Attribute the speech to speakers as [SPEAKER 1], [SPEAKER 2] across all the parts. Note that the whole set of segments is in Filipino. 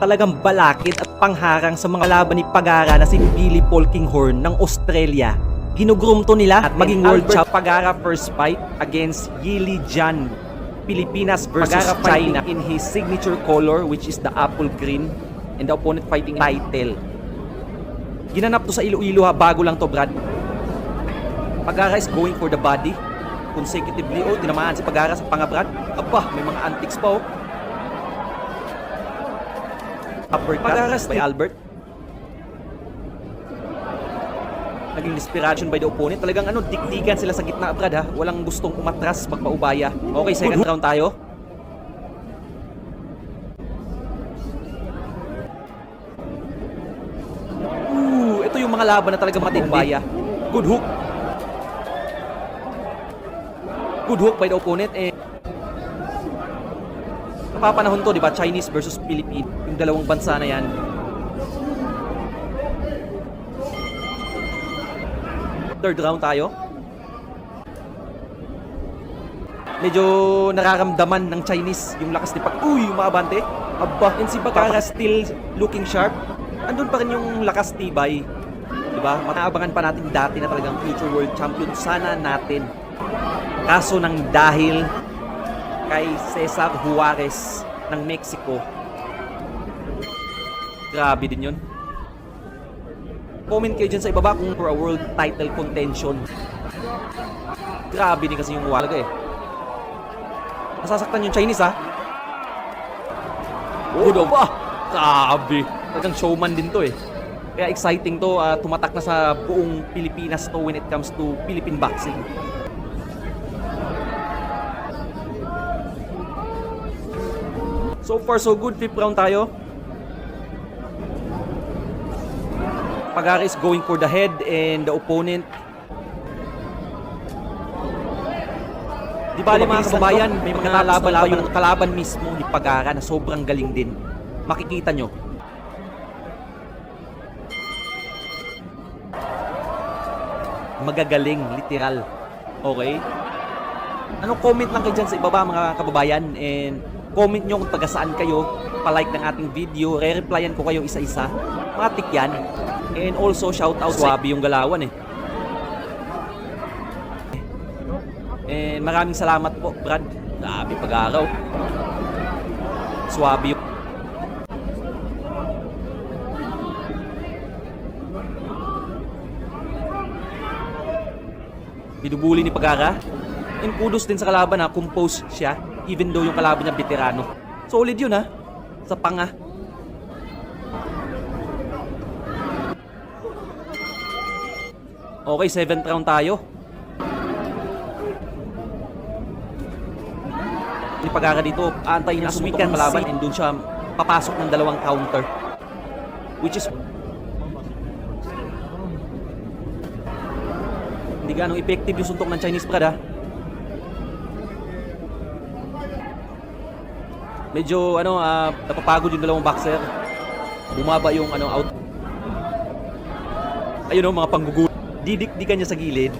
[SPEAKER 1] talagang balakid at pangharang sa mga laban ni Pagara na si Billy Polkinghorn ng Australia. Ginugroom to nila at maging world champ. Pagara first fight against Yili Jan. Pilipinas versus Pagara China in his signature color, which is the apple green, and the opponent fighting title. Ginanap to sa Iloilo ha, bago lang to, Brad. Pagara is going for the body consecutively. Oh, tinamaan si Pagara sa panga, Brad. Aba, may mga antics pa oh. Uppercut Pagara by Albert. Naging desperation by the opponent. Talagang dikdikan sila sa gitna, Brad ha. Walang gustong umatras, magpaubaya. Okay, second round tayo. Ito yung mga laban na talagang matibaya. Good hook. Good hook by the opponent. Napapanahon to, di ba? Chinese versus Philippine. Yung dalawang bansa na yan. Third round tayo. Medyo nararamdaman ng Chinese yung lakas ni yung mga abante. Aba, and si Pagara still looking sharp. Andun pa rin yung lakas tibay. Diba? Mataabangan pa natin dati na talagang future world champion. Sana natin. Kaso ng dahil kay Cesar Juarez ng Mexico. Grabe din yun. Comment kayo dyan sa ibaba kung for a world title contention. Grabe din kasi yung walaga eh. Nasasaktan yung Chinese ha. Good oh. Grabe. Talagang showman din to eh. Kaya exciting to. Tumatak na sa buong Pilipinas to when it comes to Philippine boxing. So far so good. Fifth round tayo. Pagara is going for the head and the opponent. Di ba mga kababayan, may mga laban pa yung kalaban mismo ni Pagara na sobrang galing din. Makikita nyo. Magagaling, literal. Okay? Anong comment lang kayo dyan sa ibaba mga kababayan? And comment nyo kung taga saan kayo. Pa-like ng ating video. Re-replyan ko kayo isa-isa. Matik yan. And also shout out Swabe yung galawan eh. And maraming salamat po, Brad. Grabe Pag-araw. Swabe yung binubuli ni Pagara. And kudos din sa kalaban ha, compose siya even though yung kalaban niya veterano. Solid yun ha, sa panga. Okay, 7th round tayo. Ni Pagara dito, antayin na sumikat ang kalaban and doon siya papasok ng dalawang counter. Which is hindi ganong effective yung suntok ng Chinese, Brad ha. Medyo napapagod yung dalawang boxer. Bumaba yung out. Ayun mga panggugulo. Didikdikan niya sa gilid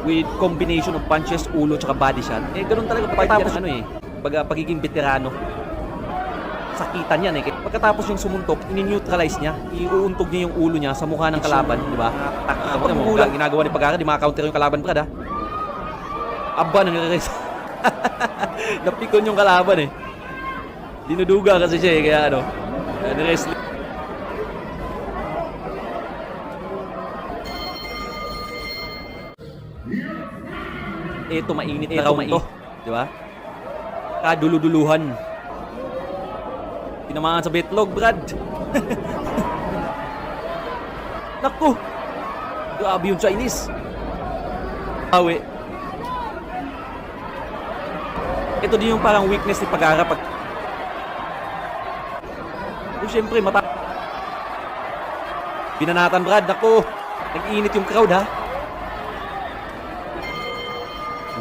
[SPEAKER 1] with combination of punches, ulo, tsaka body shot. Ganun talaga pagkatapos pagiging veterano. Sakitan yan eh. Pagkatapos yung sumuntok, ini-neutralize niya. Iuuntog niya yung ulo niya sa mukha ng kalaban, di ba? Ginagawa ni Pagara, di maka-counter yung kalaban, Brad ha. Aba, nangyari. Napikon yung kalaban eh. Dinuduga kasi siya eh, kaya wrestling. Ito mainit na raw ito, di ba? Kaduluduluhan. Tinamaan sa betlog, Brad. Naku! Grabe yung Chinese. Awe. Ito din yung parang weakness ni Pagara pag siyempre binanatan, Brad. Naku! Nag-iinit yung crowd ha.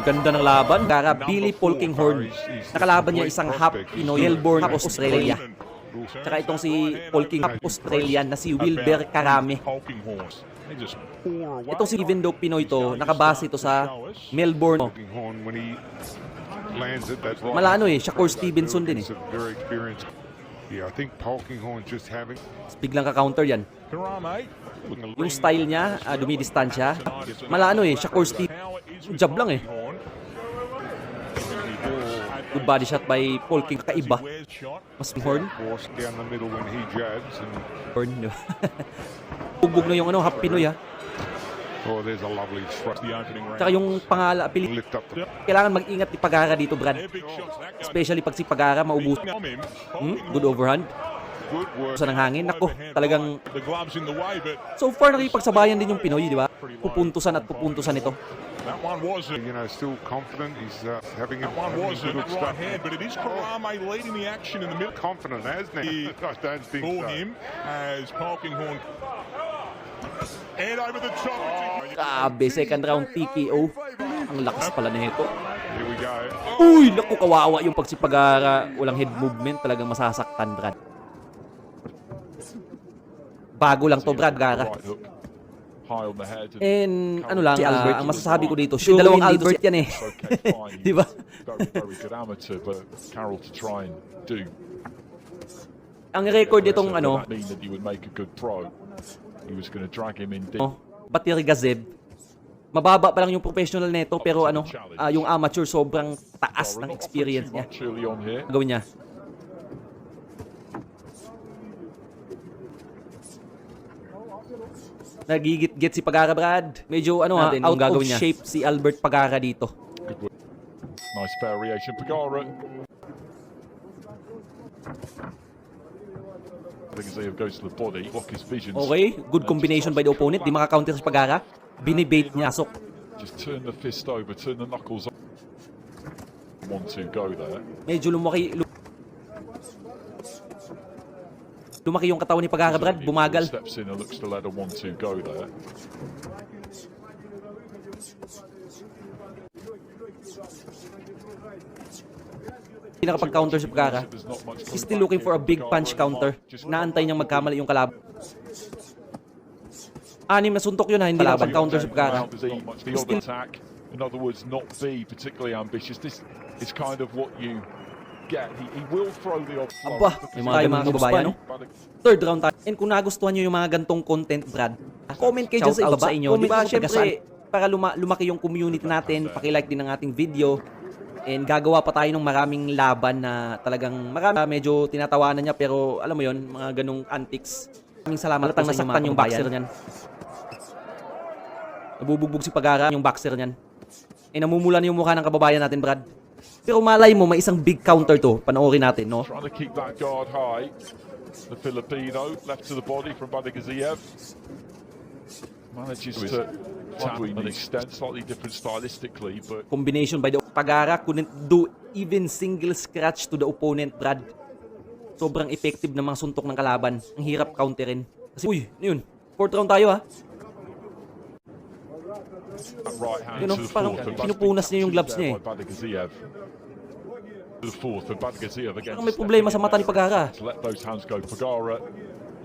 [SPEAKER 1] Ganda ng laban. Pagara, Billy Polkinghorn. Nakalaban niya isang half Pinoy, Melbourne, Australia. Tsaka itong si Polkinghorn, Australian na si Wilber Karame. Itong si even though Pinoy to, nakabase ito sa Melbourne. Malano Shakur Stevenson din eh.
[SPEAKER 2] Yeah, I think Polkinghorn just having
[SPEAKER 1] Biglang ka-counter yan.
[SPEAKER 3] Karame.
[SPEAKER 1] Yung style niya, dumidistansya. Mala siya course deep. Jab lang eh. Good body shot by Polking, kakaiba. Mas horn.
[SPEAKER 2] force down the middle when he jabs, and
[SPEAKER 1] Horn, di ba? Bugbog na yung half Pinoy ha.
[SPEAKER 2] oh, there's a lovely thrust.
[SPEAKER 3] The opening round.
[SPEAKER 1] Tsaka yung pili.
[SPEAKER 2] Lift up the
[SPEAKER 1] Kailangan mag-ingat ni Pagara dito, Brad.
[SPEAKER 3] Big shots. That goes
[SPEAKER 1] Especially pag si Pagara maubos.
[SPEAKER 3] from him.
[SPEAKER 1] Good overhand.
[SPEAKER 2] good work.
[SPEAKER 1] Sa ng hangin. Nako, talagang
[SPEAKER 3] The gloves in the way, but
[SPEAKER 1] so far nakipagsabayan din yung Pinoy, di ba? Pupuntusan at pupuntusan ito.
[SPEAKER 3] that one wasn't.
[SPEAKER 2] You know, still confident. He's having a
[SPEAKER 3] That one wasn't
[SPEAKER 2] good
[SPEAKER 3] right
[SPEAKER 2] start.
[SPEAKER 3] hand, but it is Karame leading the action in the middle
[SPEAKER 2] Confident, hasn't he? I don't think
[SPEAKER 3] for
[SPEAKER 2] so.
[SPEAKER 3] him as Polkinghorn. And over the top.
[SPEAKER 1] Grabe, second round TKO. Ang lakas pala nito.
[SPEAKER 2] Here we go.
[SPEAKER 1] Uy, naku, kawawa yung pag si Pagara. Walang head movement, talagang masasaktan, Brad. Bago lang to, Brad, Gara.
[SPEAKER 3] Right hook. High on the head.
[SPEAKER 1] And ano lang,
[SPEAKER 4] Si Albert.
[SPEAKER 1] ang masasabi ko dito, sure dalawang Albert yan eh.
[SPEAKER 3] Okay, fine.
[SPEAKER 1] Di ba?
[SPEAKER 3] Very, very good amateur, but Carroll to try and do.
[SPEAKER 1] Ang record itong
[SPEAKER 3] Would
[SPEAKER 1] ano,
[SPEAKER 3] that mean that he would make a good pro? He was going to drag him in deep.
[SPEAKER 1] Batir Gazeb. Mababa pa lang yung professional nito pero ano, yung amateur sobrang taas ng experience niya.
[SPEAKER 3] Much early on here.
[SPEAKER 1] Gawin niya. Nagigit-git si Pagara, Brad. Medyo ano out of shape si Albert Pagara dito.
[SPEAKER 3] Good work. Nice variation. Pagara. I think Zayov goes to the body. Block his visions.
[SPEAKER 1] Okay, good combination by the opponent. Di maka-counter si Pagara. Binibait niya, sok.
[SPEAKER 3] Just turn the fist over, turn the knuckles up. 1-2 go there.
[SPEAKER 1] Medyo lumaki yung katawan ni Pagara, Brad. Bumagal.
[SPEAKER 3] Steps in and looks to let a 1-2 go there.
[SPEAKER 1] Hindi nakapag-counter si Pagara.
[SPEAKER 3] There's not much
[SPEAKER 1] He's still looking for a big punch counter. Naantay niyang magkamali yung kalaban. Anim na suntok yun ha, hindi nakapag-counter si Pagara.
[SPEAKER 3] The other attack, in other words, not be particularly ambitious. This is kind of what you get. He will throw the off.
[SPEAKER 1] Aba, yung mga ganun kababayan, no? Third round tayo. And kung nagustuhan nyo yung mga gantong content, Brad, comment kayo dyan sa ibaba. Sa inyo, di ba? Siyempre, para lumaki yung community natin, pakilike din ang ating video. And gagawa pa tayo ng maraming laban na talagang medyo tinatawanan niya pero alam mo yon mga ganong antics. Maraming salamat po sa inyo mga yung boxer niyan. Nabubugbog si Pagara yung boxer niyan. Namumulan yung mukha ng kababayan natin, Brad. Pero malay mo may isang big counter to. Panoorin natin, no?
[SPEAKER 3] Trying to keep that guard high. The Filipino left to the body from Badagaziev. Manages to tap an extent, slightly different stylistically, but
[SPEAKER 1] Combination by the Pagara couldn't do even single scratch to the opponent, Brad. Sobrang effective ng mga suntok ng kalaban. Ang hirap counterin. Kasi, uy, yun. Fourth round tayo, ha?
[SPEAKER 3] that right hand
[SPEAKER 1] You know,
[SPEAKER 3] to the
[SPEAKER 1] parang
[SPEAKER 3] fourth.
[SPEAKER 1] pinupunas niya yung gloves niya eh.
[SPEAKER 3] Badagaziev. To the fourth, and Badagaziev again.
[SPEAKER 1] Parang may problema sa mata ni Pagara.
[SPEAKER 3] To let those hands go. Pagara,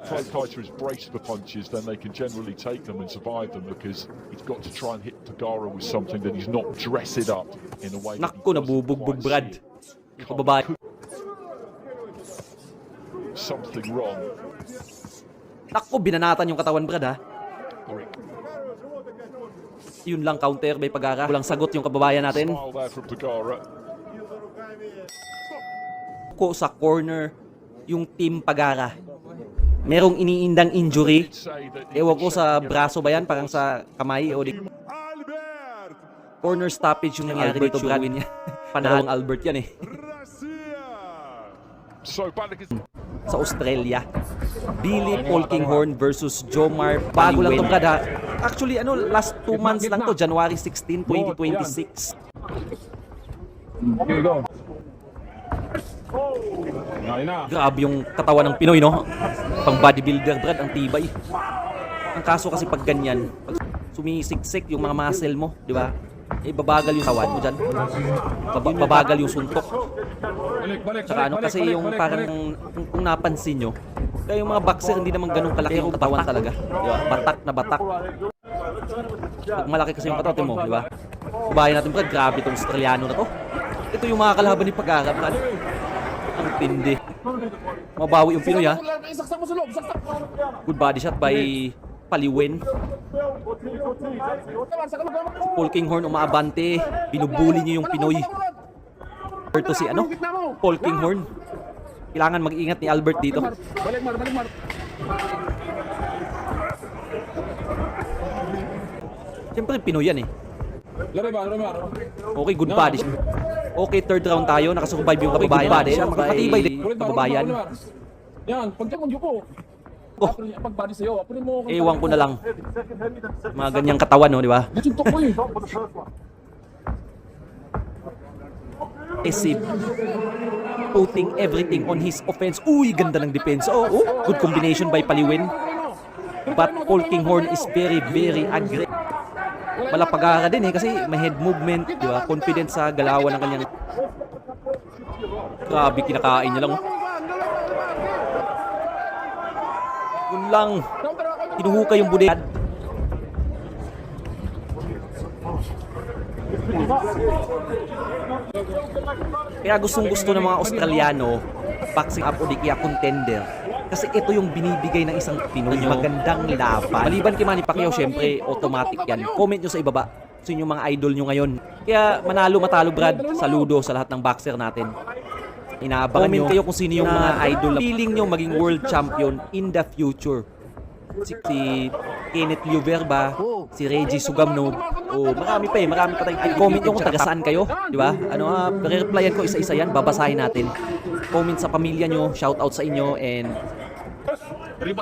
[SPEAKER 3] pro fighter is braced for punches, then they can generally take them and survive them because he's got to try and hit Pagara with something that he's not dress it up in a way. that he
[SPEAKER 1] Nakko,
[SPEAKER 3] doesn't
[SPEAKER 1] nabubugbog,
[SPEAKER 3] quite
[SPEAKER 1] Brad.
[SPEAKER 3] see it.
[SPEAKER 1] Yung babae.
[SPEAKER 3] Something wrong.
[SPEAKER 1] Nakko, binanatan yung katawan, Brad, ha? Yun lang counter by Pagara. Walang sagot yung kababayan natin.
[SPEAKER 3] Smile there from Pagara.
[SPEAKER 1] Ko sa corner yung team Pagara. Merong iniindang injury. Ewan ko sa braso ba yan, parang sa kamay o di. Corner stoppage yung nangyari dito, Brad. Panalong Albert yan eh.
[SPEAKER 3] So Badagaziev.
[SPEAKER 1] Sa Australia. Billy Polkinghorn versus Jomar Bago lang to, Brad, ha? Actually, last 2 months lang to. January 16, 2026. Grabe yung katawan ng Pinoy, no? Pang bodybuilder, Brad, ang tibay. Ang kaso kasi pag ganyan, pag sumisiksik yung mga muscle mo, di ba? Babagal yung kawan mo dyan. Babagal yung suntok. Tsaka kasi yung parang, kung napansin nyo, kaya yung mga boxer hindi naman ganun kalaki yung katawan talaga. Di ba? Batak na batak. Pag malaki kasi yung katawan mo, di ba? Kubayan natin, Brad, grabe itong Australiano na to. Ito yung mga kalaban ni Pagara, Brad. Ang tindi. Mabawi yung Pinoy ha.
[SPEAKER 4] Isaksak mo sa loob, saksak.
[SPEAKER 1] Good body shot by Paliwen. Paul Kinghorn umaabante. Binubuli niyo yung Pinoy. To si ano? Paul Kinghorn. Kailangan mag-ingat ni Albert dito.
[SPEAKER 4] Balik Mar, balik Mar.
[SPEAKER 1] Siyempre Pinoy yan eh.
[SPEAKER 4] Lari Mar.
[SPEAKER 1] Okay, good body shot. Okay, third round tayo. Nakasurvive yung kababayan natin. Magkakatibay din kababayan.
[SPEAKER 4] Yan, pagtiyang mo po.
[SPEAKER 1] Oh,
[SPEAKER 4] Pagbali sa'yo, apunin mo.
[SPEAKER 1] ewan ko na lang. Mga ganyang katawan, no, di ba?
[SPEAKER 4] Gisuntok ko eh.
[SPEAKER 1] Aggressive. Putting everything on his offense. Uy, ganda ng defense. Oh, good combination by Paliwen. But Paul Kinghorn is very, very aggressive. Malapagara din eh kasi may head movement, di ba? Confident sa galawan ng kanyang. Grabe, kinakain niya lang. Oh. Yun lang. Hinuhukay yung budad. Kaya gustong-gusto ng mga Australiano, boxing up o di kaya contender. Kasi ito yung binibigay ng isang Pinoy. Magandang laban. Maliban kay Manny Pacquiao, syempre, automatic yan. Comment nyo sa ibaba. Sino yung mga idol nyo ngayon. Kaya manalo matalo Brad, saludo sa lahat ng boxer natin. Inaabangan nyo kayo kung sino yung mga idol na feeling nyo maging world champion in the future. Si Kenneth Liuverba, si Reggie Sugamno, marami pa tayong i-comment nyo kung taga saan kayo, di ba? Re-replyan ko isa-isa yan, babasahin natin. Comment sa pamilya nyo, shout out sa inyo, and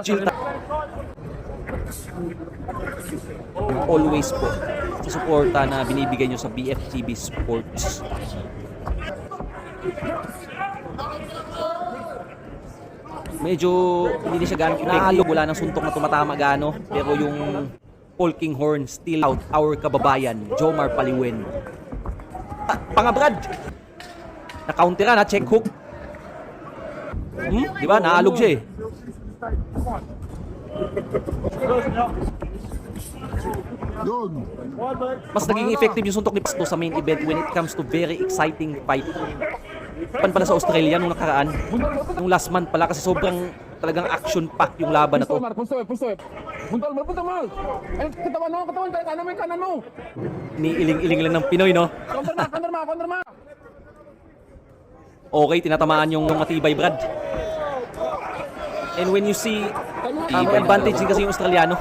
[SPEAKER 1] chill always po sa suporta na binibigay nyo sa BFTV Sports. Medyo hindi siya gano'ng effective. Wala ng suntok na tumatama gano. Pero yung Paul Kinghorn still out. Our kababayan, Jomar Paliwen. Pangabrad! Na-countera na, check hook. Di ba? Naalog siya eh. Mas naging effective yung suntok ni Pasto sa main event when it comes to very exciting fight. Pala sa Australia nung nakaraan, nung last month pala kasi sobrang talagang action pack yung laban na to.
[SPEAKER 4] Pusto. Punta Mar. Ay, katawan, kanan mo yung kanan mo.
[SPEAKER 1] Iniiling-iling lang ng Pinoy, no?
[SPEAKER 4] Counter ma.
[SPEAKER 1] Okay, tinatamaan yung matibay, Brad. And when you see, advantage din kasi yung Australiano.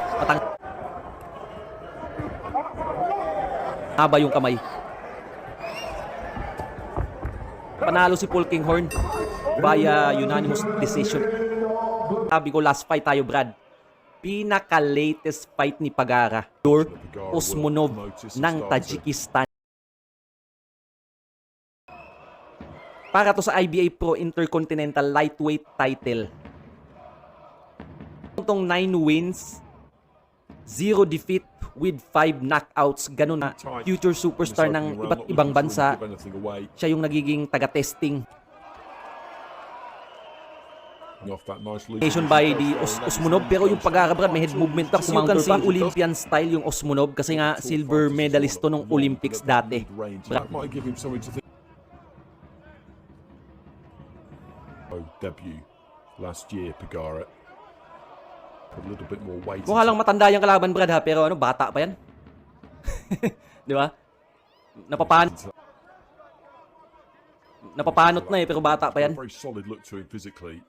[SPEAKER 1] Haba yung kamay. Panalo si Paul Kinghorn via unanimous decision. Sabi ko, last fight tayo, Brad. Pinaka-latest fight ni Pagara. Osmonov ng Tajikistan. Para to sa IBA Pro Intercontinental Lightweight title. Itong 9 wins, 0 defeat with 5 knockouts. Ganun na. Future superstar ng iba't ibang bansa. Siya yung nagiging taga-testing. By the Osmonov, pero yung Pagara, may head movement na kumounter pa. Olympian style yung Osmonov kasi nga silver medalist to nung Olympics dati.
[SPEAKER 3] Debut last year, Pagara. A little bit more weight.
[SPEAKER 1] Mukha lang matanda yung kalaban, Brad, ha? Pero bata pa yan. Di ba? Napapanot na eh, pero bata pa yan.
[SPEAKER 3] Very solid look to him physically.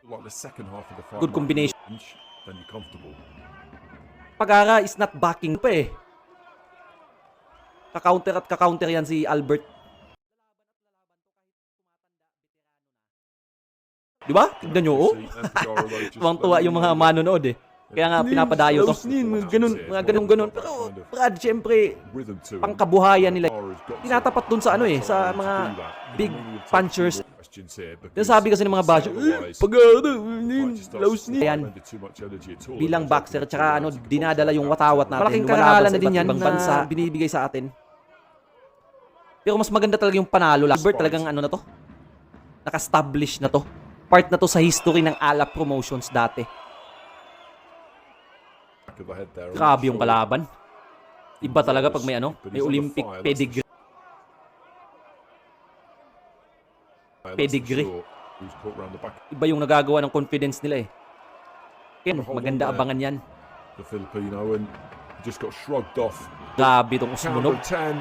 [SPEAKER 3] Like the second half of the fight.
[SPEAKER 1] Good combination.
[SPEAKER 3] Then you're comfortable.
[SPEAKER 1] Pagara is not backing pa eh. Kaka-counter yan si Albert. Di ba? Tignan nyo, oh. Tuwang-tuwa yung mga manonood eh. Kaya nga pinapadayo to. Mga ganun. Pero Brad, syempre, pangkabuhayan nila. Tinatapat dun sa sa mga big punchers. Sabi kasi ng mga basher, Pagara, laos niya. Ayan, bilang boxer, tsaka dinadala yung watawat natin. Malaking karangalan na din yan na binibigay sa atin. Pero mas maganda talaga yung panalo. Albert talagang na to. Naka-establish na to. Part na to sa history ng Ala Promotions dati. Grabe yung kalaban. Iba talaga pag may may Olympic pedigree.
[SPEAKER 5] He was caught round the back
[SPEAKER 1] Iba yung nagagawa ng confidence nila eh. Ken, maganda abangan yan.
[SPEAKER 5] of the Filipino and just got shrugged off.
[SPEAKER 1] Grabe itong
[SPEAKER 5] Count
[SPEAKER 1] sumunod.
[SPEAKER 5] of 10.